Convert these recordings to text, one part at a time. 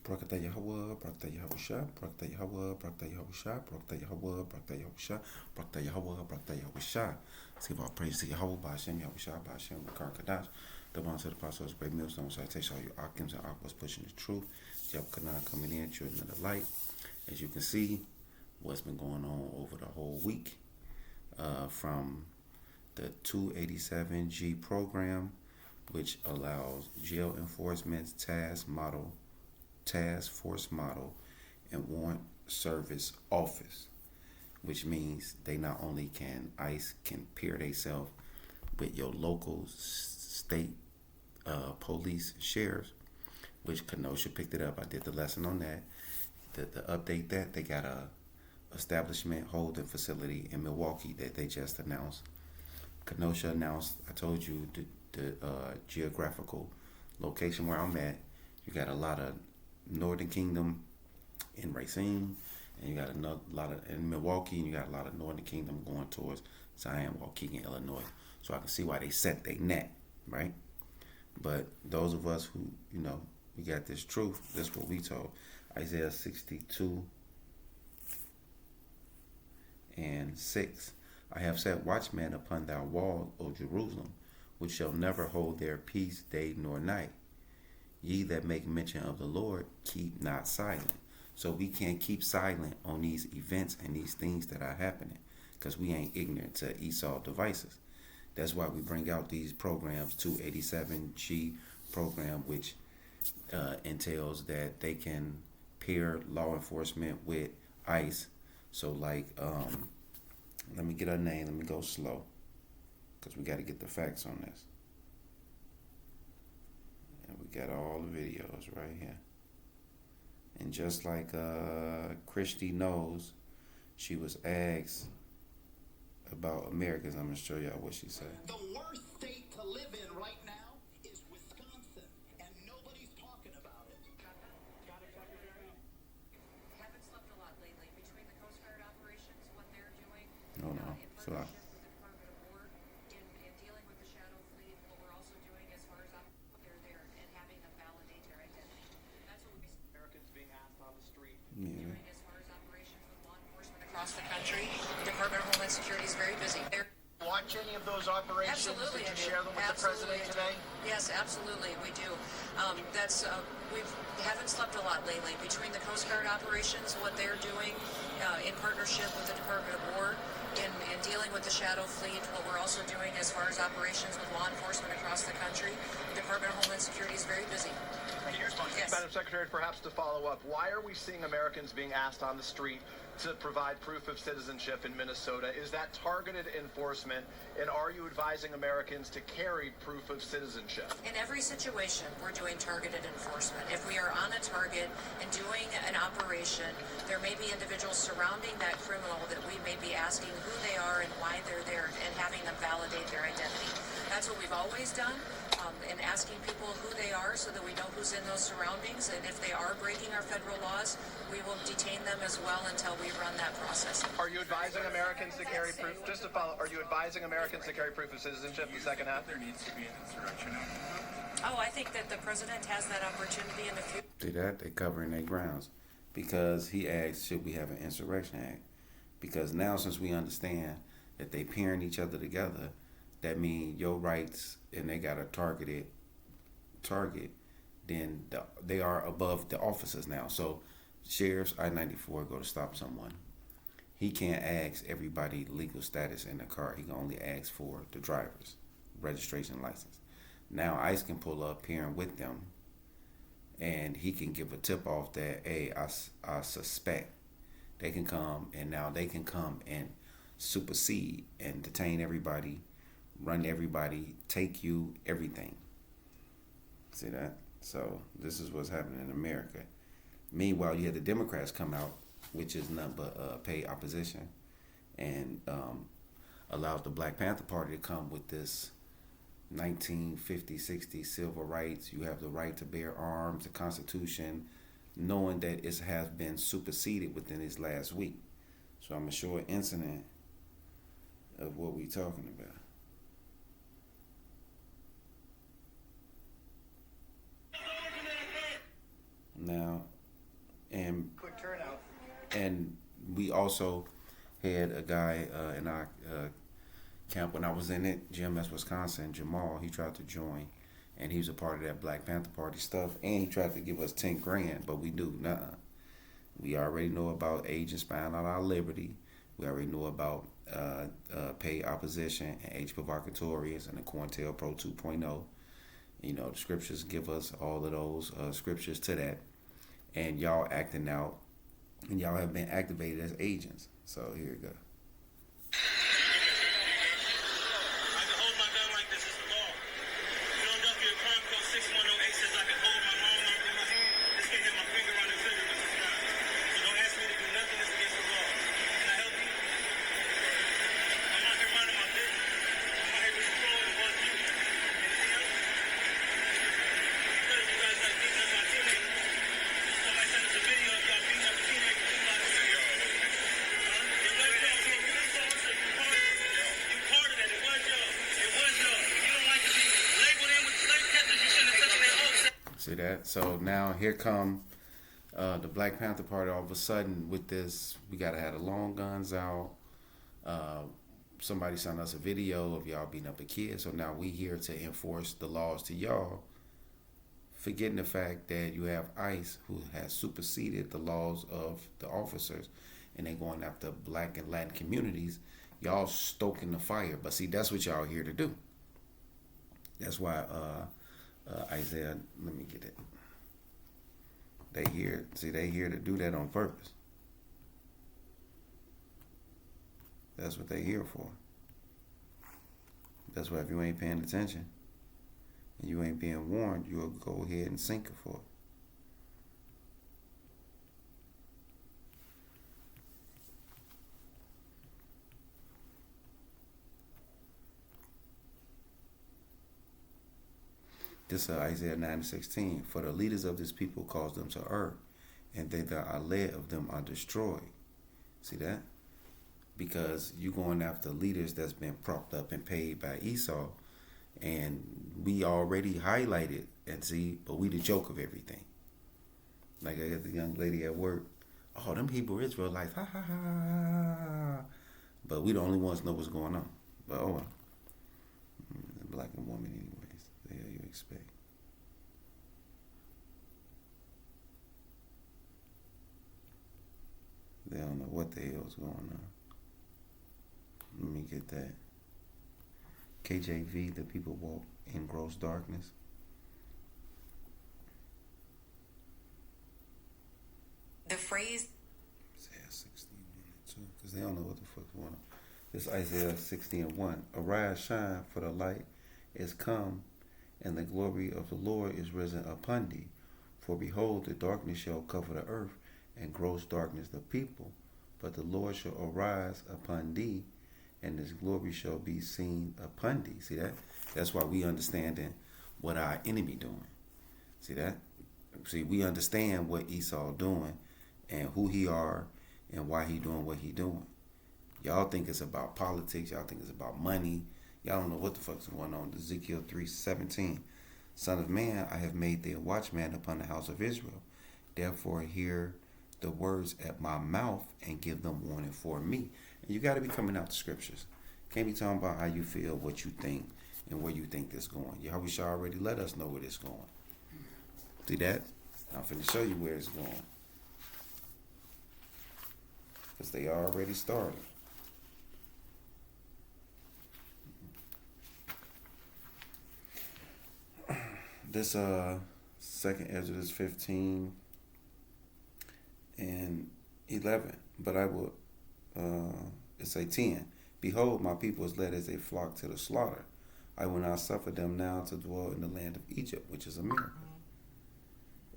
Barakatah Yahweh, Barakatah Yahweh, Barakatah Yahweh, Barakatah Yahweh, Barakatah Yahweh, Barakatah Yahweh, Barakatah Yahweh, Barakatah Yahweh. Let's give all praise to Yahweh, Ba'ashem, Yahweh, Ba'ashem, Makar Kadash. The ones to the apostles, great millstone, citation, all your Akims and Aquas pushing the truth. Yahweh Kanah coming in, children of the light. As you can see, what's been going on over the whole week from the 287G program, which allows jail enforcement task force model and warrant service office, which means they not only can ICE can pair themselves with your local state police sheriffs, which Kenosha picked it up. I did the lesson on that. The update that they got a establishment holding facility in Milwaukee that they just announced. Kenosha announced, I told you the geographical location where I'm at. You got a lot of Northern Kingdom in Racine, and you got a lot of in Milwaukee, and you got a lot of Northern Kingdom going towards Zion, Waukegan, Illinois. So I can see why they set their net, right? But those of us who, we got this truth, this is what we told. Isaiah 62 and 6. I have set watchmen upon thy wall, O Jerusalem, which shall never hold their peace day nor night. Ye that make mention of the Lord, keep not silent. So we can't keep silent on these events and these things that are happening, because we ain't ignorant to Esau devices. That's why we bring out these programs, 287G program, which entails that they can pair law enforcement with ICE. So like, let me get her name. Let me go slow, because we got to get the facts on this. And we got all the videos right here. And just like Christy knows, she was asked about Americans. I'm going to show y'all what she said. The worst state to live in right now is Wisconsin, and nobody's talking about it. Got it, Secretary. Haven't slept a lot lately between the Coast Guard operations, what they're doing, No. in So partnership with the Department of War, in dealing with the Shadow Fleet, what we're also doing as far as they're there and having them validate their identity. That's what we Americans being asked on the street. yeah. doing as far as operations with law enforcement across the country. The Department of Homeland Security is very busy. They're Watch any of those operations? Absolutely, Did I you do. share them with Absolutely, the I president do. today? Yes, absolutely, we do. We haven't slept a lot lately between the Coast Guard operations, what they're doing in partnership with the Department of War, in dealing with the Shadow Fleet, what we're also doing as far as operations with law enforcement across the country. The Department of Homeland Security is very busy. Yes. Madam Secretary, perhaps to follow up, why are we seeing Americans being asked on the street to provide proof of citizenship in Minnesota? Is that targeted enforcement, and are you advising Americans to carry proof of citizenship? In every situation, we're doing targeted enforcement. If we are on a target and doing an operation, there may be individuals surrounding that criminal that we may be asking who they are and why they're there and having them validate their identity. That's what we've always done, and asking people who they are so that we know who's in those surroundings. And if they are breaking our federal laws, we will detain them as well until we run that process. Are you advising Americans to carry proof? Just to follow, are you advising Americans to carry proof of citizenship in the second half? There needs to be an insurrection act. Oh, I think that the president has that opportunity in the future. See that? They're covering their grounds. Because he asked, should we have an insurrection act? Because now, since we understand that they pairing each other together, that means your rights, and they got a target, then they are above the officers now. So sheriff's I-94 go to stop someone. He can't ask everybody legal status in the car. He can only ask for the driver's registration license. Now ICE can pull up pairing with them, and he can give a tip off that, hey, I suspect. They can come, and now they can come and supersede and detain everybody, run everybody, take you, everything. See that? So this is what's happening in America. Meanwhile, you had the Democrats come out, which is nothing but paid opposition, and allowed the Black Panther Party to come with this 1950, 60 civil rights. You have the right to bear arms, the Constitution, knowing that it has been superseded within this last week. So I'm going to show an incident of what we're talking about. Now, and Quick turnout. and we also had a guy in our camp when I was in it, GMS Wisconsin, Jamal. He tried to join, and he was a part of that Black Panther Party stuff, and he tried to give us 10 grand, but we knew, nah. We already know about agents spying on our liberty. We already know about paid opposition and H. Provocatorius and the COINTELPRO 2.0. You know, the scriptures give us all of those scriptures to that. And y'all acting out, and y'all have been activated as agents. So here you go. I can hold my gun like this. It's the law. Philadelphia Crime Code 6108 says I can hold my long arm in my hand. This can hit my finger on the trigger, but it's not. So don't ask me to do nothing that's against the law. Can I help you? I'm out here minding my business. I'm out here just patrolling and watching you. Anything else? Because you guys like beating up my teammates. Somebody sent us a video of y'all beating up a teammate for 2 blocks. It was y'all. You part of that. It was y'all. It was y'all. You don't like to be labeled in with slave catchers. You shouldn't have touched that oath. See that? So now here come the Black Panther Party all of a sudden with this. We got to have the long guns out. Somebody sent us a video of y'all beating up a kid. So now we here to enforce the laws to y'all, forgetting the fact that you have ICE who has superseded the laws of the officers, and they going after Black and Latin communities. Y'all stoking the fire. But see, that's what y'all here to do. That's why Isaiah, let me get it. They here to do that on purpose. That's what they here for. That's why if you ain't paying attention and you ain't being warned, you'll go ahead and sink it for it. This Isaiah 9:16. For the leaders of this people cause them to err, and they that are led of them are destroyed. See that? Because you going after leaders that's been propped up and paid by Esau, and we already highlighted and see, but we the joke of everything. Like I got the young lady at work. Oh, them Hebrew Israelites, ha ha ha. But we the only ones know what's going on. But oh well. Black and woman anyways. The hell you expect? They don't know what the hell's going on. Let me get that. KJV, the people walk in gross darkness. The phrase Isaiah 16, 1 and 2, because they don't know what the fuck's going on. This Isaiah 16, 1. Arise, shine, for the light is come, and the glory of the Lord is risen upon thee. For behold, the darkness shall cover the earth, and gross darkness the people. But the Lord shall arise upon thee, and his glory shall be seen upon thee. See that? That's why we understanding what our enemy doing. See that? See, we understand what Esau doing and who he are and why he doing what he doing. Y'all think it's about politics. Y'all think it's about money. Y'all don't know what the fuck's going on. Ezekiel 3:17. Son of man, I have made thee a watchman upon the house of Israel. Therefore hear the words at my mouth and give them warning for me. And you got to be coming out the scriptures. Can't be talking about how you feel, what you think, and where you think this going. Yahweh shall already let us know where this going. See that? I'm finna show you where it's going. Because they already started. This second Exodus 15 and 11. But I will it's a 10. Behold, my people is led as a flock to the slaughter. I will not suffer them now to dwell in the land of Egypt, which is America.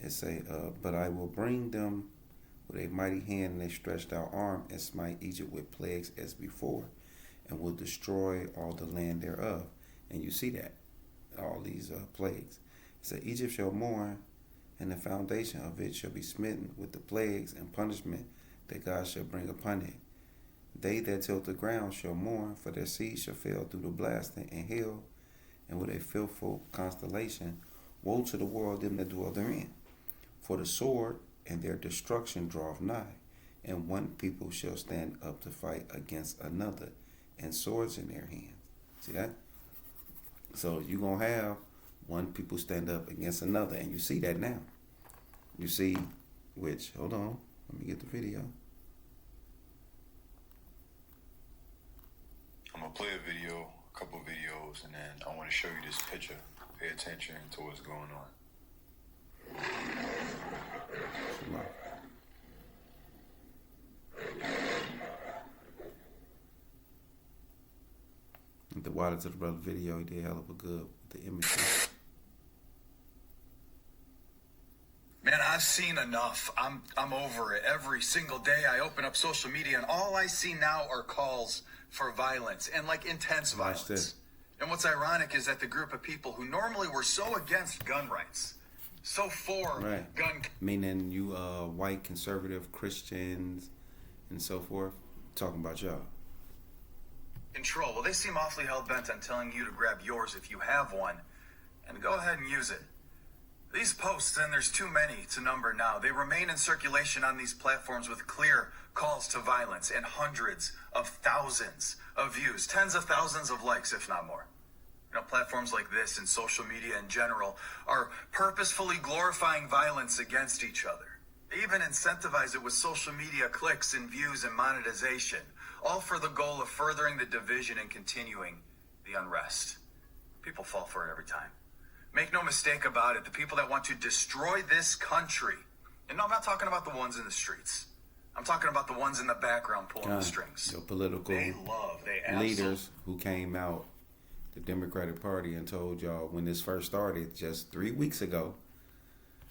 It say, but I will bring them with a mighty hand and a stretched out arm, and smite Egypt with plagues as before, and will destroy all the land thereof. And you see that, all these plagues. It said, Egypt shall mourn, and the foundation of it shall be smitten with the plagues and punishment that God shall bring upon it. They that till the ground shall mourn, for their seed shall fail through the blasting and hail, and with a fearful constellation. Woe to the world, them that dwell therein. For the sword and their destruction draweth nigh. And one people shall stand up to fight against another, and swords in their hands. See that? So you're going to have one people stand up against another, and you see that now. You see, which, hold on, let me get the video. I'm going to play a video, a couple videos, and then I want to show you this picture. Pay attention to what's going on. The Water to the Brother video, he did hell of a good with the images. Man, I've seen enough. I'm over it. Every single day I open up social media and all I see now are calls for violence and like intense violence. And what's ironic is that the group of people who normally were so against gun rights, so for gun... Meaning you white conservative Christians and so forth, talking about y'all. Control. Well, they seem awfully hell-bent on telling you to grab yours if you have one and go ahead and use it. These posts, and there's too many to number now, they remain in circulation on these platforms with clear calls to violence and hundreds of thousands of views, tens of thousands of likes, if not more. You know, platforms like this and social media in general are purposefully glorifying violence against each other. They even incentivize it with social media clicks and views and monetization, all for the goal of furthering the division and continuing the unrest. People fall for it every time. Make no mistake about it, the people that want to destroy this country, and no, I'm not talking about the ones in the streets. I'm talking about the ones in the background pulling the strings. The political leaders who came out, the Democratic Party, and told y'all when this first started just 3 weeks ago,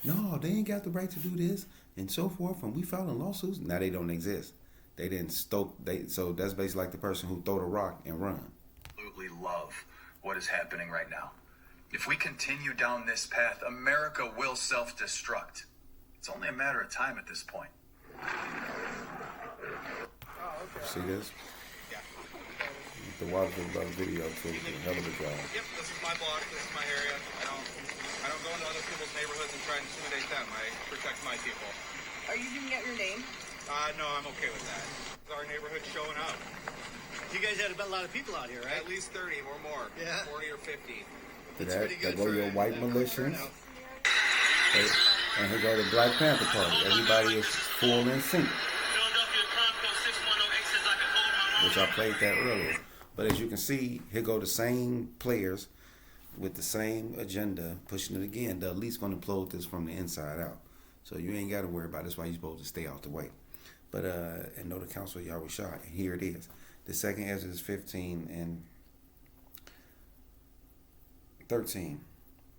no, they ain't got the right to do this, and so forth, and we filed in lawsuits. Now they don't exist. They didn't so that's basically like the person who throw the rock and run. Absolutely love what is happening right now. If we continue down this path, America will self-destruct. It's only a matter of time at this point. See this? Yeah. The Water to the Brother video took a hell of a job. Yep, this is my block, this is my area. I don't go into other people's neighborhoods and try and intimidate them. I protect my people. Are you giving out your name? No, I'm okay with that. Our neighborhood's showing up. You guys had a lot of people out here, right? At least 30 or more. Yeah. 40 or 50. That's pretty good. There go your white militias. And here go the Black Panther Party. Everybody is full in sync. Which I played that earlier. But as you can see, here go the same players with the same agenda, pushing it again. They're at least going to implode this from the inside out. So you ain't got to worry about it. That's why you're supposed to stay out the way. But, and know the counsel of Yahweh Shah. And here it is. The second Exodus 15 and 13.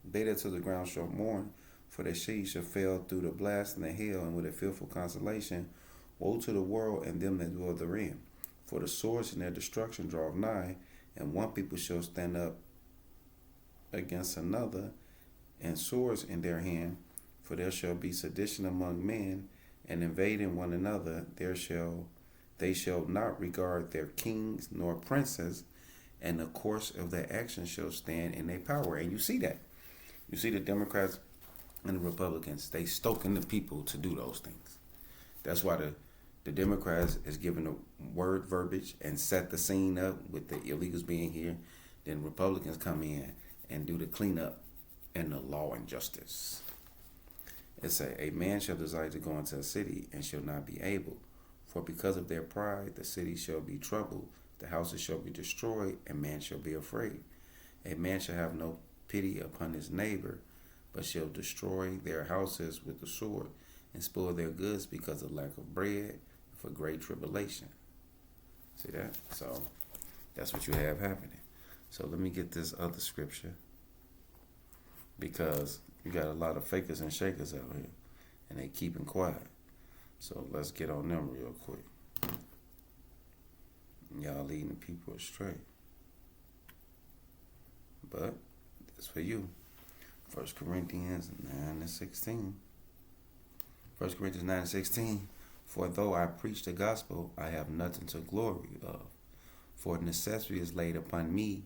They that to the ground shall mourn, for their seed shall fail through the blast and the hail, and with a fearful consolation. Woe to the world and them that dwell therein. For the swords and their destruction draw nigh, and one people shall stand up against another, and swords in their hand. For there shall be sedition among men, and invading one another. They shall not regard their kings nor princes, and the course of their action shall stand in their power. And you see that. You see the Democrats and the Republicans, they stoking the people to do those things. That's why the Democrats is giving the word verbiage and set the scene up with the illegals being here. Then Republicans come in and do the cleanup and the law and justice. It a man shall desire to go into a city and shall not be able. For because of their pride, the city shall be troubled, the houses shall be destroyed, and man shall be afraid. A man shall have no pity upon his neighbor, but shall destroy their houses with the sword, and spoil their goods because of lack of bread, for great tribulation. See that? So that's what you have happening. So let me get this other scripture, because you got a lot of fakers and shakers out here, and they keeping quiet. So let's get on them real quick. Y'all leading the people astray. But it's for you. 1 Corinthians 9:16. 1 Corinthians 9:16. For though I preach the gospel, I have nothing to glory of. For necessity is laid upon me,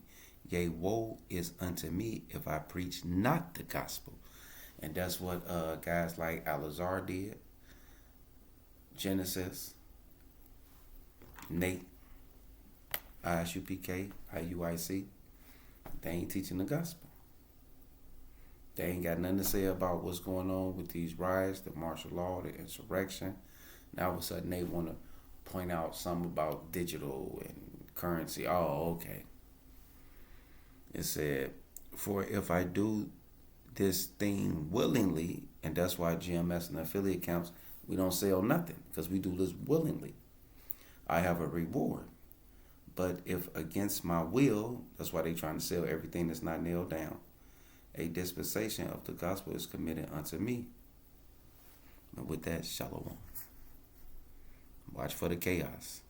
yea, woe is unto me if I preach not the gospel. And that's what guys like Alazar did. Genesis, Nate, ISUPK, IUIC, they ain't teaching the gospel. They ain't got nothing to say about what's going on with these riots, the martial law, the insurrection. Now all of a sudden they want to point out something about digital and currency. Oh, okay. It said, for if I do this thing willingly, and that's why GMS and affiliate accounts, we don't sell nothing because we do this willingly. I have a reward. But if against my will, that's why they trying to sell everything that's not nailed down, a dispensation of the gospel is committed unto me. And with that, shalom. Watch for the chaos.